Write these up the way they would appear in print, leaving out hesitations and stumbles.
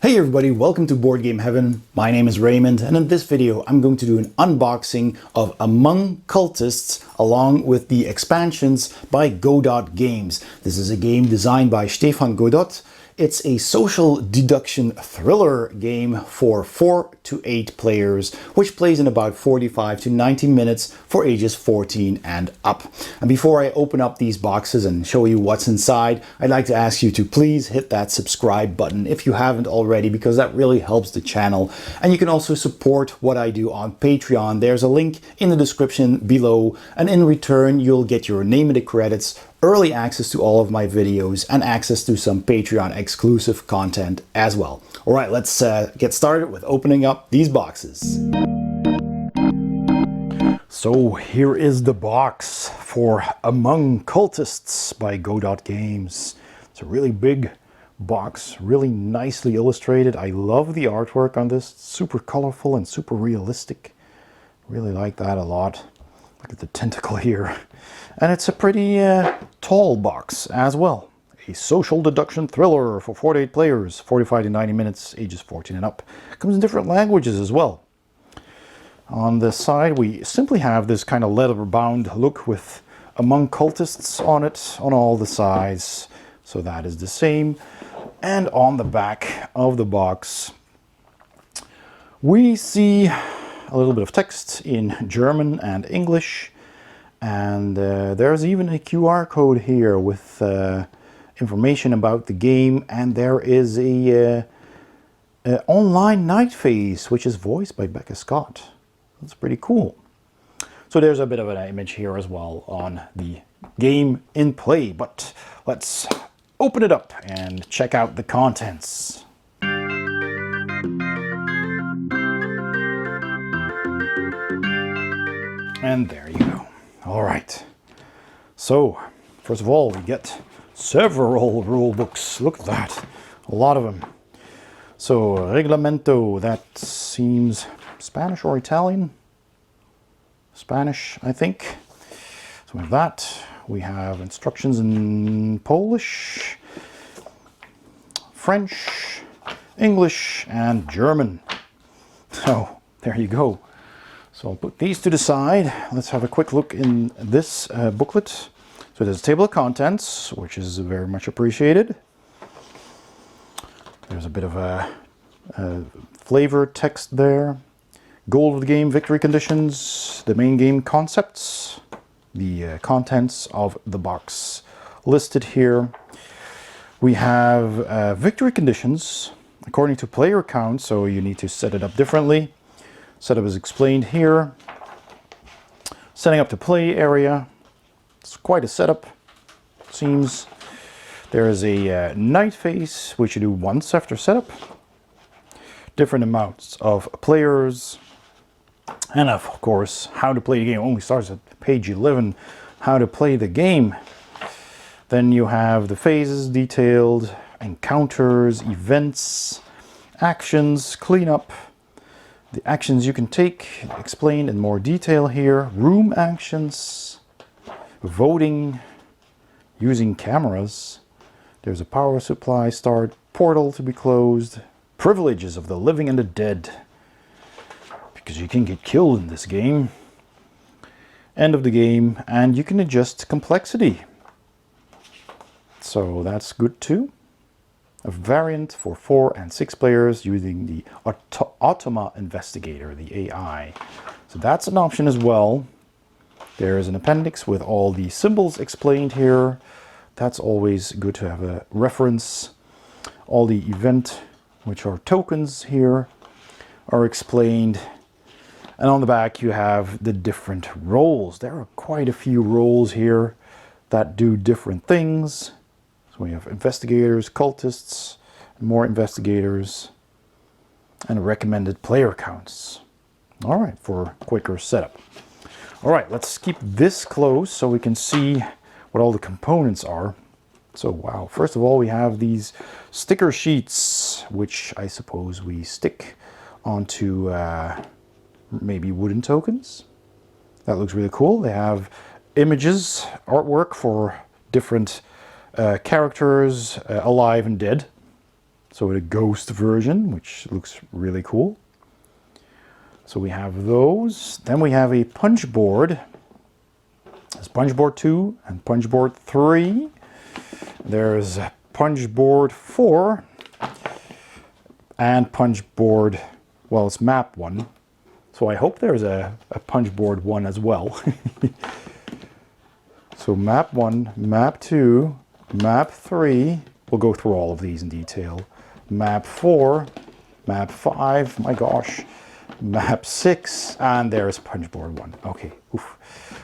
Hey everybody, welcome to Board Game Heaven. My name is Raymond, and in this video I'm going to do an unboxing of Among Cultists along with the expansions by Godot Games. This is a game designed by Stefan Godot. It's a social deduction thriller game for 4 to 8 players, which plays in about 45 to 90 minutes for ages 14 and up. And before I open up these boxes and show you what's inside, I'd like to ask you to please hit that subscribe button if you haven't already, because that really helps the channel. And you can also support what I do on Patreon. There's a link in the description below, and in return you'll get your name in the credits, early access to all of my videos, and access to some Patreon exclusive content as well. All right, let's get started with opening up these boxes. So here is the box for Among Cultists by Godot Games. It's a really big box, really nicely illustrated. I love the artwork on this. It's super colorful and super realistic. Really like that a lot. Look at the tentacle here. And it's a pretty tall box as well. A social deduction thriller for 4 to 8 players, 45 to 90 minutes, ages 14 and up. Comes in different languages as well. On the side we simply have this kind of leather-bound look with Among Cultists on it, on all the sides. So that is the same. And on the back of the box we see a little bit of text in German and English. And there's even a QR code here with information about the game, and there is a online night phase which is voiced by Becca Scott. That's pretty cool. So there's a bit of an image here as well on the game in play, but let's open it up and check out the contents. And there you go. All right, so first of all we get several rule books. Look at that, a lot of them. So Reglamento, that seems Spanish or Italian? Spanish, I think. So with that we have instructions in Polish, French, English, and German. So there you go. So I'll put these to the side. Let's have a quick look in this booklet. So there's a table of contents, which is very much appreciated. There's a bit of a flavor text there. Goal of the game, victory conditions, the main game concepts, the contents of the box listed here. We have victory conditions according to player count, so you need to set it up differently. Setup is explained here. Setting up the play area. It's quite a setup, it seems. There is a night phase, which you do once after setup. Different amounts of players. And of course, how to play the game only starts at page 11. How to play the game. Then you have the phases detailed, encounters, events, actions, cleanup. The actions you can take, explained in more detail here. Room actions, voting, using cameras. There's a power supply start, portal to be closed, privileges of the living and the dead, because you can get killed in this game. End of the game, and you can adjust complexity. So that's good too. A variant for 4 and 6 players using the Automa Investigator, the AI. So that's an option as well. There is an appendix with all the symbols explained here. That's always good to have a reference. All the event, which are tokens here, are explained. And on the back you have the different roles. There are quite a few roles here that do different things. So we have investigators, cultists, more investigators, and recommended player counts. All right, for quicker setup. All right, let's keep this close so we can see what all the components are. So wow, first of all we have these sticker sheets, which I suppose we stick onto maybe wooden tokens. That looks really cool. They have images, artwork for different characters, alive and dead. So a ghost version, which looks really cool. So we have those. Then we have a punch board. There's punch board 2 and punch board 3. There's punch board 4 and punch board, well, it's map 1. So I hope there's a punch board 1 as well. So map 1, map 2, map 3. We'll go through all of these in detail. Map 4, map 5, my gosh, map 6, and there's punch board 1. Okay, oof.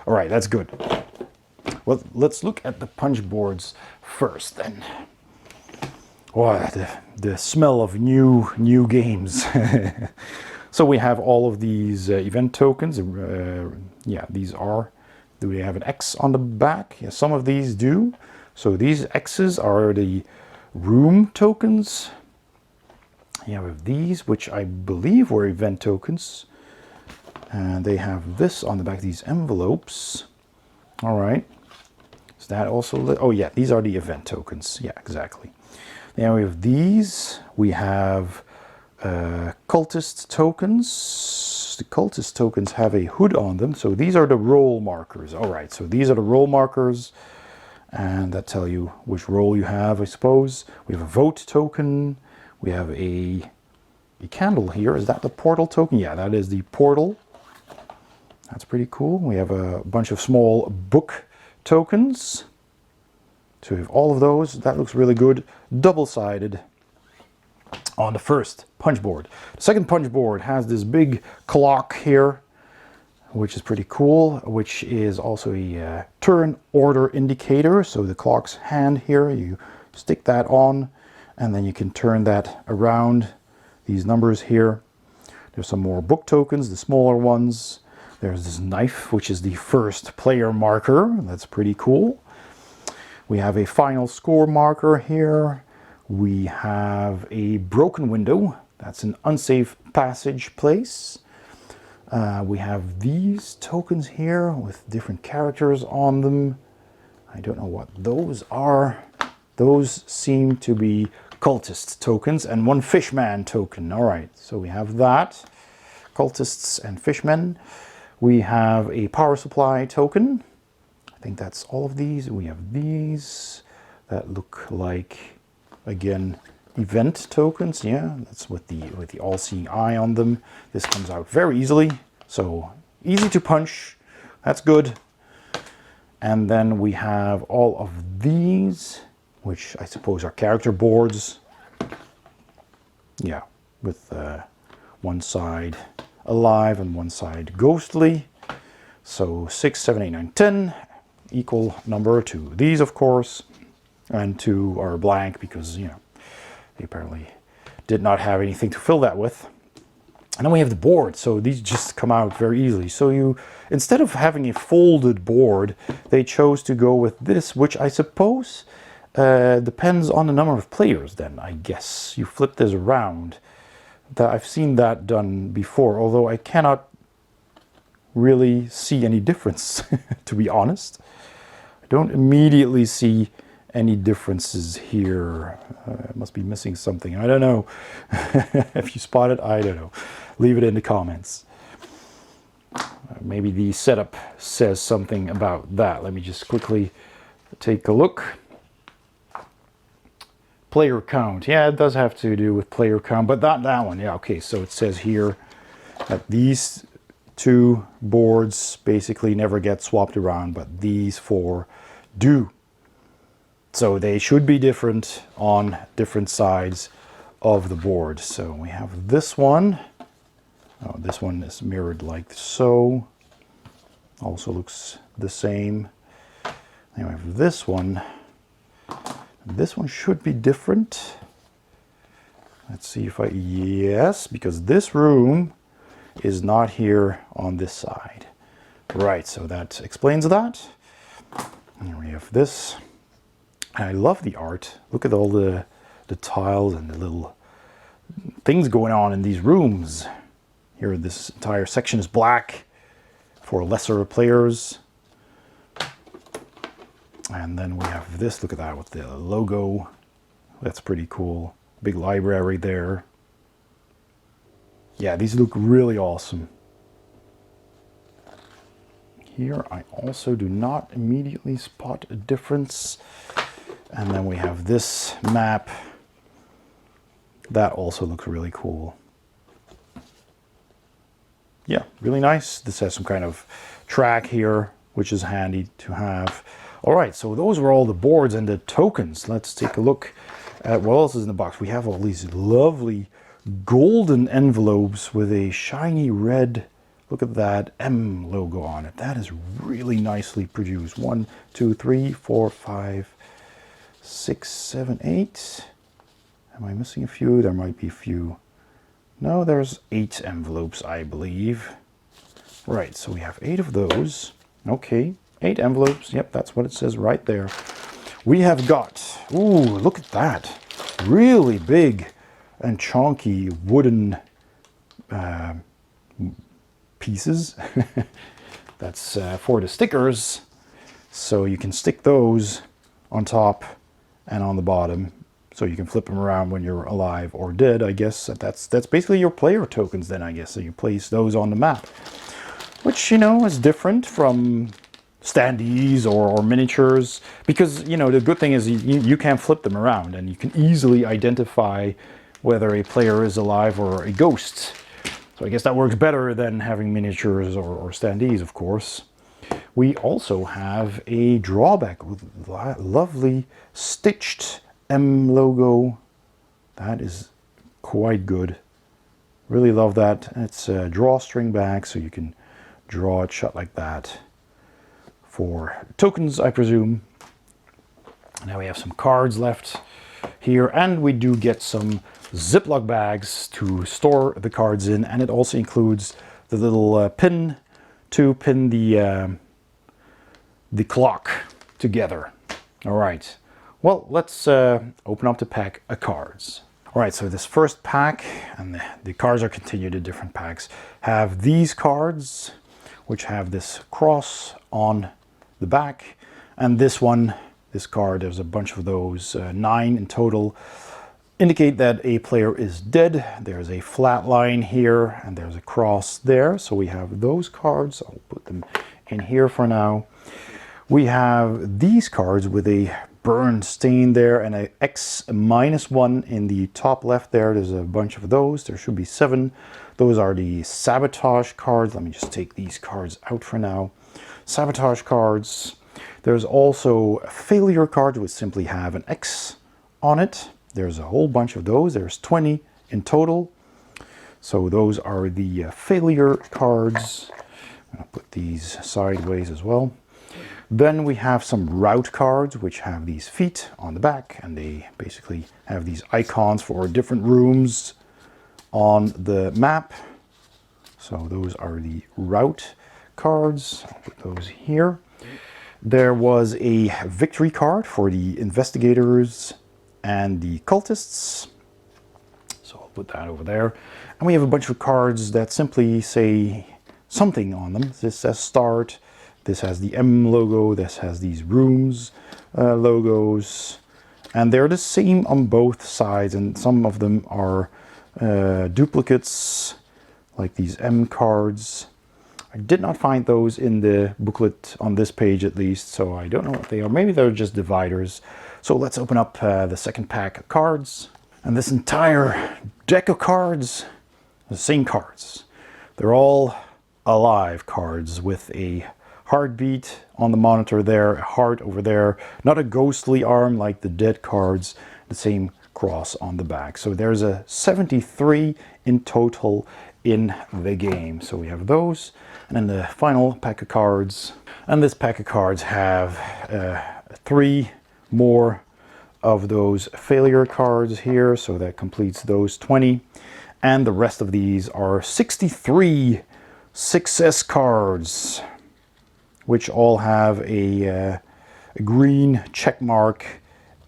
All right, that's good. Well, let's look at the punch boards first then. Oh, the smell of new games. So we have all of these event tokens. Yeah, these are. Do they have an X on the back? Yeah, some of these do. So these X's are the room tokens. Yeah, we have these, which I believe were event tokens. And they have this on the back, these envelopes. All right. Is that also... Oh, yeah, these are the event tokens. Yeah, exactly. Then we have these. We have cultist tokens. The cultist tokens have a hood on them. So these are the role markers. All right, so these are the role markers. And that tell you which role you have, I suppose. We have a vote token. We have a candle here. Is that the portal token? Yeah, that is the portal. That's pretty cool. We have a bunch of small book tokens. So we have all of those. That looks really good. Double-sided on the first punch board. The second punch board has this big clock here, which is pretty cool, which is also a turn order indicator. So the clock's hand here, you stick that on, and then you can turn that around, these numbers here. There's some more book tokens, the smaller ones. There's this knife, which is the first player marker. That's pretty cool. We have a final score marker here. We have a broken window. That's an unsafe passage place. We have these tokens here with different characters on them. I don't know what those are. Those seem to be cultist tokens and one fishman token. All right, so we have that. Cultists and fishmen. We have a power supply token. I think that's all of these. We have these that look like, again, event tokens. Yeah, that's with the all-seeing eye on them. This comes out very easily, so easy to punch. That's good. And then we have all of these, which I suppose are character boards. Yeah, with one side alive and one side ghostly. So 6, 7, 8, 9, 10, equal number to these, of course, and 2 are blank because, you know, they apparently did not have anything to fill that with. And then we have the board, so these just come out very easily. So you, instead of having a folded board, they chose to go with this, which I suppose depends on the number of players then, I guess. You flip this around. I've seen that done before, although I cannot really see any difference, to be honest. I don't immediately see any differences here. I must be missing something. I don't know. If you spot it, I don't know. Leave it in the comments. Maybe the setup says something about that. Let me just quickly take a look. Player count. Yeah, it does have to do with player count, but not that one. Yeah, okay, so it says here that these 2 boards basically never get swapped around, but these 4 do. So they should be different on different sides of the board. So we have this one. Oh, this one is mirrored like so. Also looks the same. Then we have this one. This one should be different. Let's see if yes, because this room is not here on this side. Right, so that explains that. And we have this. I love the art. Look at all the tiles and the little things going on in these rooms. Here, this entire section is black for lesser players. And then we have this, look at that with the logo. That's pretty cool. Big library there. Yeah, these look really awesome. Here I also do not immediately spot a difference. And then we have this map. That also looks really cool. Yeah, really nice. This has some kind of track here, which is handy to have. All right, so those were all the boards and the tokens. Let's take a look at what else is in the box. We have all these lovely golden envelopes with a shiny red, look at that, M logo on it. That is really nicely produced. 1, 2, 3, 4, 5, 6, 7, 8. Am I missing a few? There might be a few. No, there's 8 envelopes, I believe. Right, so we have 8 of those. Okay, 8 envelopes. Yep, that's what it says right there. We have got, ooh, look at that. Really big and chunky wooden pieces. That's for the stickers. So you can stick those on top and on the bottom. So you can flip them around when you're alive or dead, I guess. That's basically your player tokens then, I guess. So you place those on the map. Which, you know, is different from standees or miniatures. Because, you know, the good thing is you can flip them around. And you can easily identify whether a player is alive or a ghost. So I guess that works better than having miniatures or standees, of course. We also have a drawback with lovely stitched M logo. That is quite good. Really love that. It's a drawstring back, so you can draw it shut like that for tokens, I presume. Now we have some cards left here, and we do get some Ziploc bags to store the cards in, and it also includes the little pin to pin the clock together. All right. Well, let's open up the pack of cards. All right, so this first pack, and the cards are continued in different packs, have these cards, which have this cross on the back. And this one, this card, there's a bunch of those, 9 in total, indicate that a player is dead. There's a flat line here, and there's a cross there. So we have those cards. I'll put them in here for now. We have these cards with a burn stain there and a X-1 in the top left there. There's a bunch of those. There should be 7. Those are the sabotage cards. Let me just take these cards out for now. Sabotage cards. There's also failure cards which simply have an X on it. There's a whole bunch of those. There's 20 in total. So those are the failure cards. I'll put these sideways as well. Then we have some route cards which have these feet on the back, and they basically have these icons for different rooms on the map. So those are the route cards. I'll put those here. There was a victory card for the investigators and the cultists. So I'll put that over there. And we have a bunch of cards that simply say something on them. This says start. This has the M logo. This has these rooms logos. And they're the same on both sides. And some of them are duplicates, like these M cards. I did not find those in the booklet on this page at least, so I don't know what they are. Maybe they're just dividers. So let's open up the second pack of cards. And this entire deck of cards, the same cards. They're all alive cards with a heartbeat on the monitor there, a heart over there, not a ghostly arm like the dead cards, the same cross on the back. So there's a 73 in total in the game. So we have those, and then the final pack of cards. And this pack of cards have 3 more of those failure cards here, so that completes those 20. And the rest of these are 63 success cards, which all have a green check mark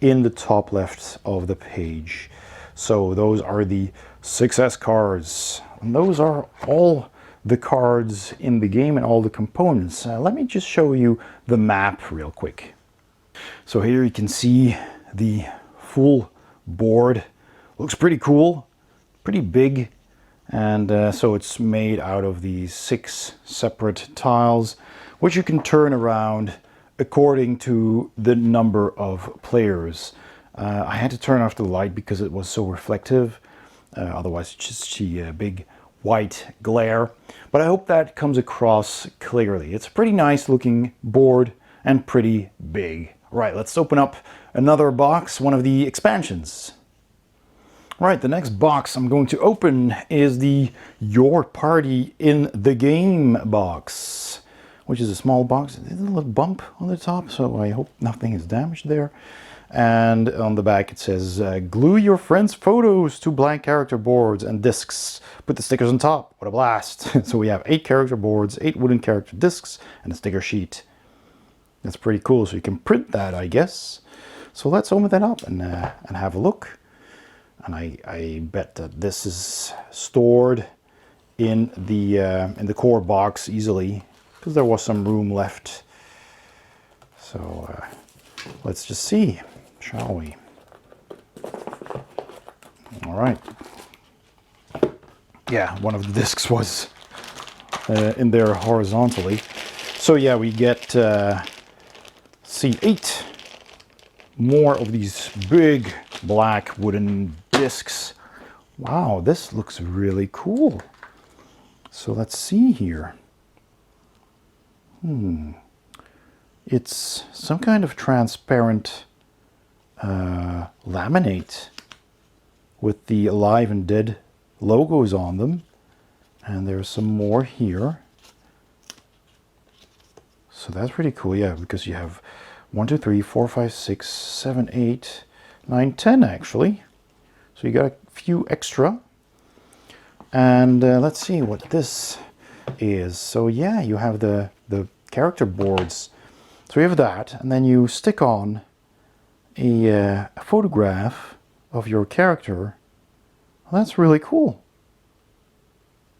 in the top left of the page. So those are the success cards. And those are all the cards in the game and all the components. Let me just show you the map real quick. So here you can see the full board Looks pretty cool, pretty big. And so it's made out of these 6 separate tiles, which you can turn around according to the number of players. I had to turn off the light because it was so reflective. Otherwise, you just see a big white glare. But I hope that comes across clearly. It's a pretty nice looking board and pretty big. Right, let's open up another box, one of the expansions. Right, the next box I'm going to open is the Your Party in the Game box, which is a small box. There's a little bump on the top, so I hope nothing is damaged there. And on the back it says, glue your friends' photos to blank character boards and discs. Put the stickers on top. What a blast. So we have 8 character boards, 8 wooden character discs, and a sticker sheet. That's pretty cool, so you can print that, I guess. So let's open that up and have a look. And I bet that this is stored in the core box easily, because there was some room left. So let's just see, shall we? All right. Yeah, one of the discs was in there horizontally. So yeah, we get see 8 more of these big black wooden discs. Wow, this looks really cool. So let's see here. It's some kind of transparent laminate with the Alive and Dead logos on them. And there's some more here. So that's pretty cool, yeah, because you have 1, 2, 3, 4, 5, 6, 7, 8, 9, 10 actually. So you got a few extra. And let's see what this is. So yeah, you have the character boards. So you have that, and then you stick on a photograph of your character. Well, that's really cool.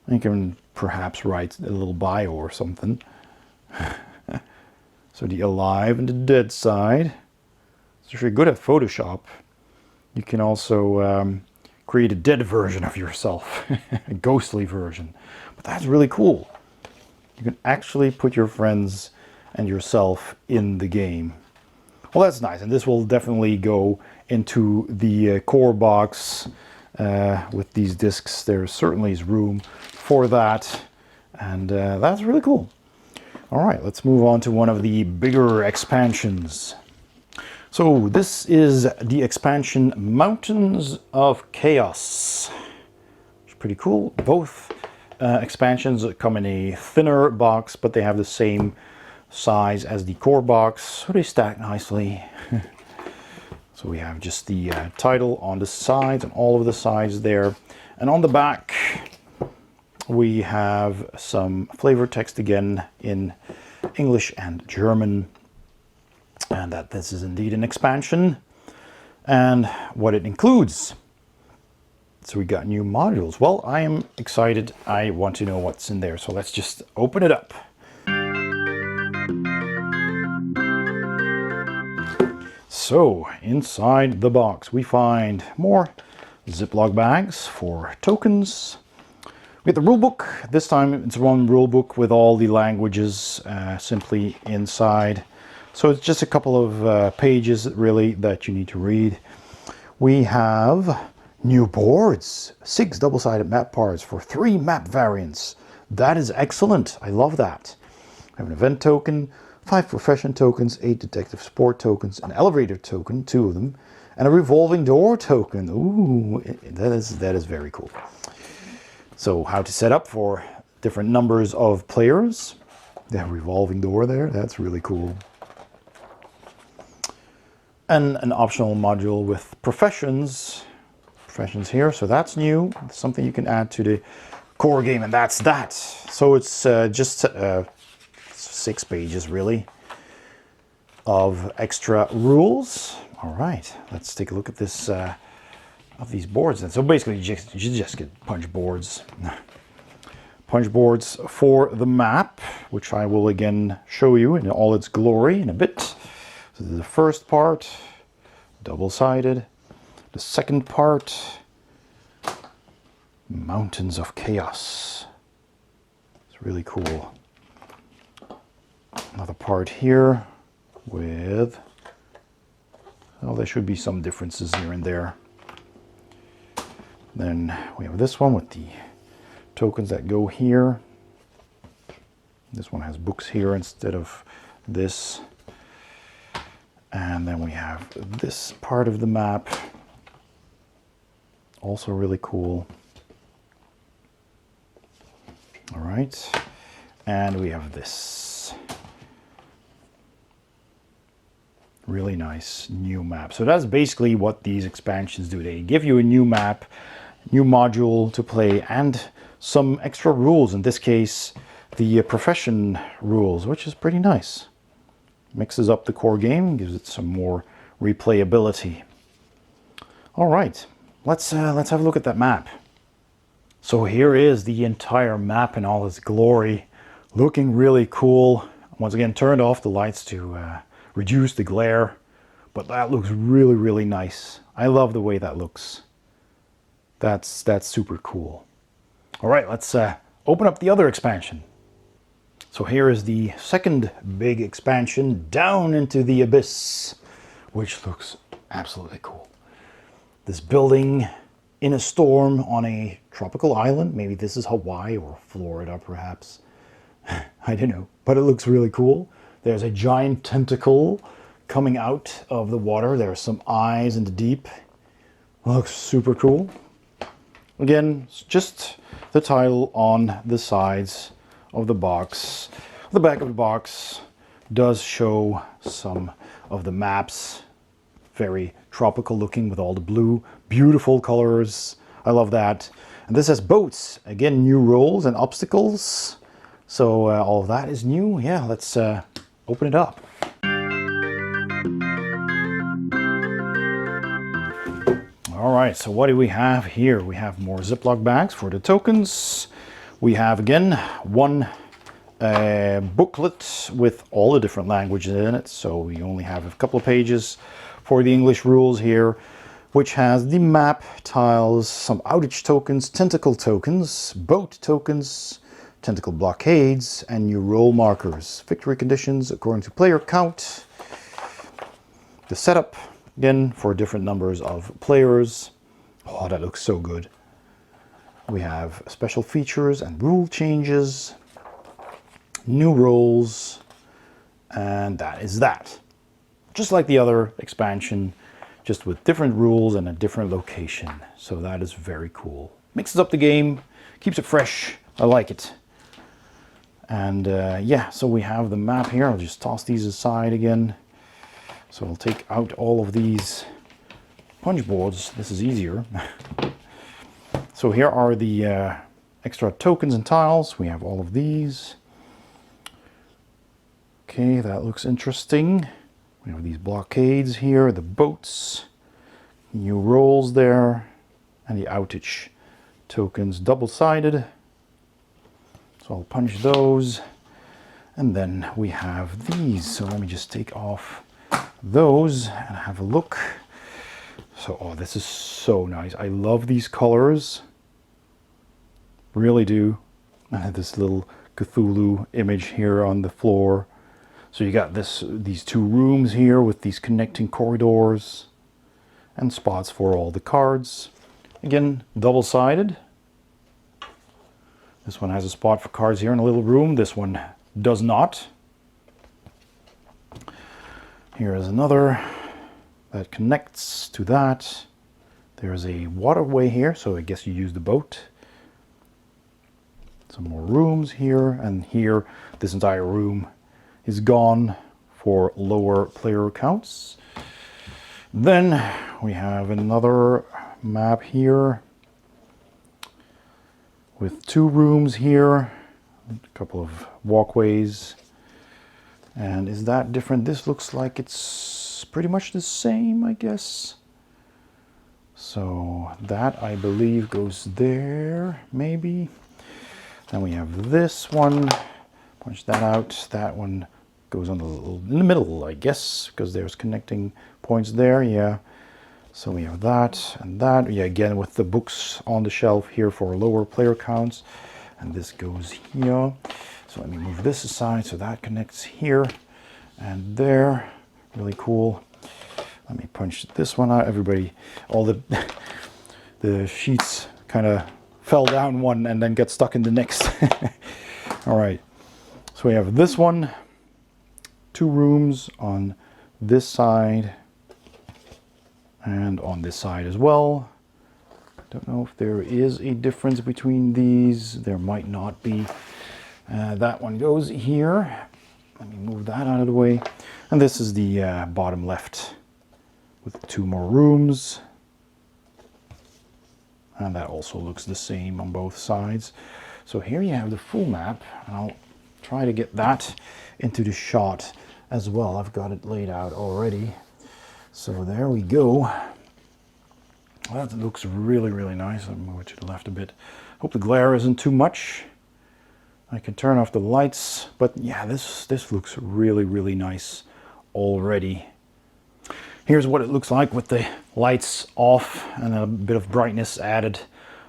You can perhaps write a little bio or something. So the alive and the dead side. So if you're good at Photoshop, you can also create a dead version of yourself, a ghostly version. But that's really cool. You can actually put your friends and yourself in the game. Well, that's nice, and this will definitely go into the core box with these discs. There certainly is room for that, and that's really cool. All right, let's move on to one of the bigger expansions. So this is the expansion Mountains of Chaos. It's pretty cool. Both expansions come in a thinner box, but they have the same size as the core box, so they stack nicely. So we have just the title on the sides and all of the sides there. And on the back, we have some flavor text again in English and German, and that this is indeed an expansion and what it includes. So we got new modules. Well, I am excited. I want to know what's in there. So let's just open it up. So inside the box, we find more Ziploc bags for tokens. We get the rule book. This time it's one rule book with all the languages simply inside. So it's just a couple of pages really that you need to read. We have new boards, 6 double-sided map parts for 3 map variants. That is excellent. I love that. We have an event token, 5 profession tokens, 8 detective sport tokens, an elevator token, 2 of them, and a revolving door token. Ooh, that is very cool. So how to set up for different numbers of players. That revolving door there, that's really cool. And an optional module with professions here, so that's new. Something you can add to the core game, and that's that. So it's just 6 pages really of extra rules. All right, let's take a look at this of these boards. And so basically you just get punch boards. Punch boards for the map, which I will again show you in all its glory in a bit. So the first part, double-sided. The second part, Mountains of Chaos. It's really cool. Another part here with, well, there should be some differences here and there. Then we have this one with the tokens that go here. This one has books here instead of this. And then we have this part of the map. Also really cool. All right. And we have this. Really nice new map. So that's basically what these expansions do. They give you a new map, new module to play, and some extra rules. In this case, the profession rules, which is pretty nice. Mixes up the core game, gives it some more replayability. All right, let's have a look at that map. So here is the entire map in all its glory, looking really cool. Once again, turned off the lights to reduce the glare, but that looks really, really nice. I love the way that looks. That's super cool. All right, let's open up the other expansion. So here is the second big expansion, Down into the Abyss, which looks absolutely cool. This building in a storm on a tropical island. Maybe this is Hawaii or Florida, perhaps. I don't know, but it looks really cool. There's a giant tentacle coming out of the water. There are some eyes in the deep. Looks super cool. Again, just the title on the sides of the box. The back of the box does show some of the maps. Very tropical looking with all the blue, beautiful colors. I love that. And this has boats. Again, new roles and obstacles. So all of that is new. Yeah, let's open it up. All right, so what do we have here? We have more Ziploc bags for the tokens. We have, again, one booklet with all the different languages in it. So we only have a couple of pages for the English rules here, which has the map tiles, some outage tokens, tentacle tokens, boat tokens, tentacle blockades, and new role markers. Victory conditions according to player count. The setup, again, for different numbers of players. Oh, that looks so good. We have special features and rule changes, new roles, and that is that. Just like the other expansion, just with different rules and a different location. So that is very cool. Mixes up the game, keeps it fresh. I like it. And yeah, so we have the map here. I'll just toss these aside again. So I'll take out all of these punch boards. This is easier. So here are the extra tokens and tiles. We have all of these. Okay, that looks interesting. We have these blockades here, the boats, new roles there, and the outage tokens double-sided. So I'll punch those. And then we have these. So let me just take off those and have a look. So, oh, this is so nice. I love these colors. Really do. I have this little Cthulhu image here on the floor. So you got these two rooms here with these connecting corridors and spots for all the cards. Again, double-sided. This one has a spot for cards here in a little room. This one does not. Here is another that connects to that. There's a waterway here, so I guess you use the boat. Some more rooms here, and here this entire room is gone for lower player counts. Then we have another map here with two rooms here, a couple of walkways. And is that different? This looks like it's pretty much the same, I guess. So that, I believe, goes there, maybe. Then we have this one. Punch that out. That one goes on in the middle, I guess, because there's connecting points there. Yeah. So we have that and that. Yeah, again with the books on the shelf here for lower player counts. And this goes here. So let me move this aside so that connects here and there. Really cool. Let me punch this one out. Everybody, all the the sheets kind of fell down one and then get stuck in the next. All right. So we have this one, 2 rooms on this side and on this side as well. Don't know if there is a difference between these. There might not be. That one goes here. Let me move that out of the way. And this is the bottom left with 2 more rooms. And that also looks the same on both sides. So here you have the full map. I'll try to get that into the shot as well. I've got it laid out already. So there we go. That looks really, really nice. I'll move it to the left a bit. Hope the glare isn't too much. I can turn off the lights, but yeah, this looks really, really nice already. Here's what it looks like with the lights off and a bit of brightness added.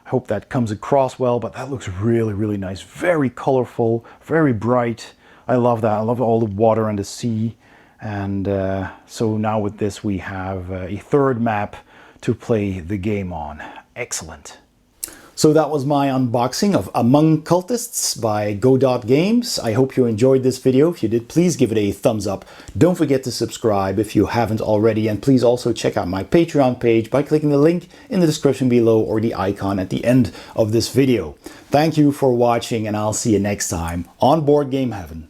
I hope that comes across well, but that looks really, really nice. Very colorful, very bright. I love that. I love all the water and the sea. And so now with this, we have a third map to play the game on. Excellent. So that was my unboxing of Among Cultists by Godot Games. I hope you enjoyed this video. If you did, please give it a thumbs up. Don't forget to subscribe if you haven't already. And please also check out my Patreon page by clicking the link in the description below or the icon at the end of this video. Thank you for watching, and I'll see you next time on Board Game Heaven.